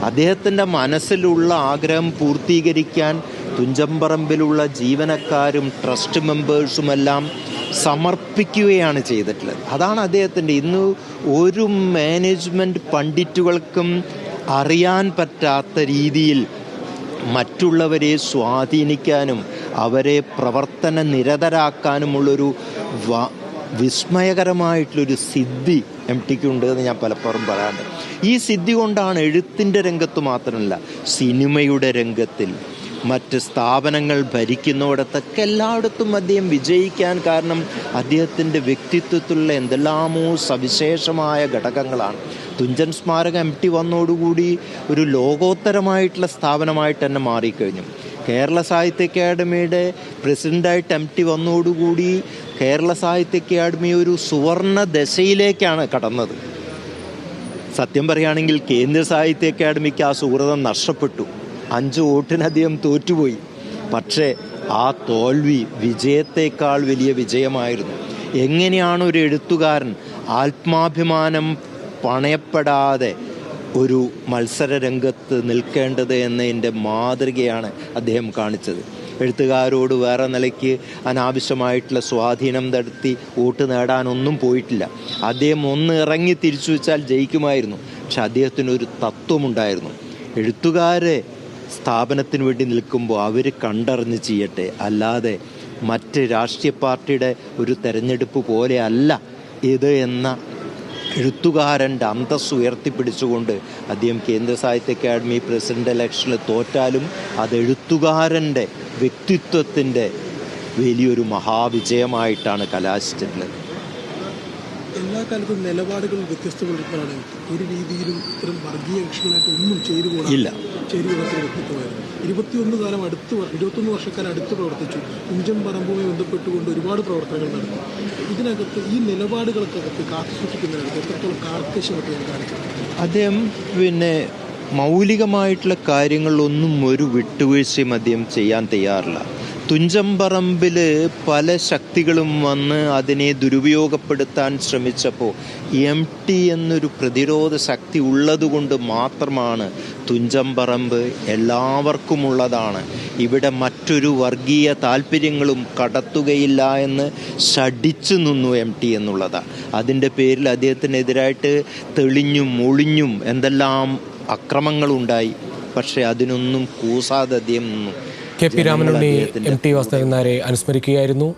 അദ്ദേഹത്തിൻ്റെ മനസ്സിലുള്ള ആഗ്രഹം പൂർത്തീകരിക്കാൻ തുഞ്ചൻപറമ്പിലുള്ള ജീവനക്കാരും ട്രസ്റ്റ് മെമ്പേഴ്സുമെല്ലാം സമർപ്പിക്കുകയാണ് ചെയ്തിട്ടുള്ളത്. അതാണ് അദ്ദേഹത്തിൻ്റെ ഇന്ന് ഒരു മാനേജ്മെൻറ്റ് പണ്ഡിറ്റുകൾക്കും അറിയാൻ പറ്റാത്ത രീതിയിൽ മറ്റുള്ളവരെ സ്വാധീനിക്കാനും അവരെ പ്രവർത്തന നിരതരാക്കാനുമുള്ളൊരു വിസ്മയകരമായിട്ടുള്ളൊരു സിദ്ധി എം ടിക്കുണ്ട് എന്ന് ഞാൻ പലപ്പോഴും പറയാറുണ്ട്. ഈ സിദ്ധി കൊണ്ടാണ് എഴുത്തിൻ്റെ രംഗത്ത് മാത്രമല്ല സിനിമയുടെ രംഗത്തിൽ മറ്റ് സ്ഥാപനങ്ങൾ ഭരിക്കുന്നിടത്തൊക്കെ എല്ലായിടത്തും അദ്ദേഹം വിജയിക്കാൻ കാരണം അദ്ദേഹത്തിൻ്റെ വ്യക്തിത്വത്തിലുള്ള എന്തെല്ലാമോ സവിശേഷമായ ഘടകങ്ങളാണ്. തുഞ്ചൻ സ്മാരകം എം ടി വന്നോടുകൂടി ഒരു ലോകോത്തരമായിട്ടുള്ള സ്ഥാപനമായിട്ട് തന്നെ മാറിക്കഴിഞ്ഞു. കേരള സാഹിത്യ അക്കാദമിയുടെ പ്രസിഡൻ്റായിട്ട് എം ടി വന്നോടുകൂടി കേരള സാഹിത്യ അക്കാദമി ഒരു സുവർണ ദശയിലേക്കാണ് കടന്നത്. സത്യം പറയുകയാണെങ്കിൽ കേന്ദ്ര സാഹിത്യ അക്കാദമിക്ക് ആ സുഹൃതം നഷ്ടപ്പെട്ടു. 5 വോട്ടിനധികം തോറ്റുപോയി. പക്ഷേ ആ തോൽവി വിജയത്തേക്കാൾ വലിയ വിജയമായിരുന്നു. എങ്ങനെയാണ് ഒരു എഴുത്തുകാരൻ ആത്മാഭിമാനം പണയപ്പെടാതെ ഒരു മത്സര രംഗത്ത് നിൽക്കേണ്ടത് എന്നതിൻ്റെ മാതൃകയാണ് അദ്ദേഹം കാണിച്ചത്. എഴുത്തുകാരോട് വേറെ നിലയ്ക്ക് അനാവശ്യമായിട്ടുള്ള സ്വാധീനം നടത്തി വോട്ട് നേടാനൊന്നും പോയിട്ടില്ല. അദ്ദേഹം ഒന്ന് ഇറങ്ങി തിരിച്ചു വെച്ചാൽ ജയിക്കുമായിരുന്നു. പക്ഷെ അദ്ദേഹത്തിനൊരു തത്വമുണ്ടായിരുന്നു. എഴുത്തുകാരെ സ്ഥാപനത്തിന് വേണ്ടി നിൽക്കുമ്പോൾ അവർ കണ്ടറിഞ്ഞ് ചെയ്യട്ടെ, അല്ലാതെ മറ്റ് രാഷ്ട്രീയ പാർട്ടിയുടെ ഒരു തെരഞ്ഞെടുപ്പ് പോലെ അല്ല ഇത് എന്ന എഴുത്തുകാരൻ്റെ അന്തസ്സ് ഉയർത്തിപ്പിടിച്ചുകൊണ്ട് അദ്ദേഹം കേന്ദ്ര സാഹിത്യ അക്കാദമി പ്രസിഡന്റ് ഇലക്ഷനിൽ തോറ്റാലും അത് എഴുത്തുകാരൻ്റെ വ്യക്തിത്വത്തിൻ്റെ വലിയൊരു മഹാവിജയമായിട്ടാണ് കലാശിച്ചിട്ടുള്ളത്. എല്ലാ കാലത്തും നിലപാടുകൾ വ്യത്യസ്തപ്പെടുന്നതാണ്. ഒരു രീതിയിലും ഇത്തരം വർഗീയ ലക്ഷ്യങ്ങളായിട്ട് ഒന്നും ചെയ്തു പോകില്ല. ചേരുവകത്തിൽ വ്യക്തിത്വമായിരുന്നു. 21 വർഷക്കാലം അടുത്ത് പ്രവർത്തിച്ചു. തുഞ്ചൻ പറമ്പുമായി ബന്ധപ്പെട്ടുകൊണ്ട് ഒരുപാട് പ്രവർത്തനങ്ങൾ നടത്തി. ഇതിനകത്ത് ഈ നിലപാടുകൾക്കകത്ത് കാത്തുസൂക്ഷിക്കുന്നതിനകത്ത് എത്രത്തോളം കാർക്കശ്യമൊക്കെയാണ് കാണിച്ചത്. അദ്ദേഹം മൗലികമായിട്ടുള്ള കാര്യങ്ങളിലൊന്നും ഒരു വിട്ടുവീഴ്ചയും അദ്ദേഹം ചെയ്യാൻ തയ്യാറില്ല. തുഞ്ചൻപറമ്പിൽ പല ശക്തികളും വന്ന് അതിനെ ദുരുപയോഗപ്പെടുത്താൻ ശ്രമിച്ചപ്പോൾ എം ടി എന്നൊരു പ്രതിരോധ ശക്തി ഉള്ളതുകൊണ്ട് മാത്രമാണ് തുഞ്ചൻപറമ്പ് എല്ലാവർക്കുമുള്ളതാണ്, ഇവിടെ മറ്റൊരു വർഗീയ താല്പര്യങ്ങളും കടത്തുകയില്ല എന്ന് ശഠിച്ചു നിന്നു എം ടി എന്നുള്ളതാണ്. അതിൻ്റെ പേരിൽ അദ്ദേഹത്തിനെതിരായിട്ട് തെളിഞ്ഞും ഒളിഞ്ഞും എന്തെല്ലാം അക്രമങ്ങളുണ്ടായി. പക്ഷേ അതിനൊന്നും കൂസാതെ അദ്ദേഹം നിന്നു. K P Ramanunni M T Vasudevan നായരെ അനുസ്മരിക്കുകയായിരുന്നു.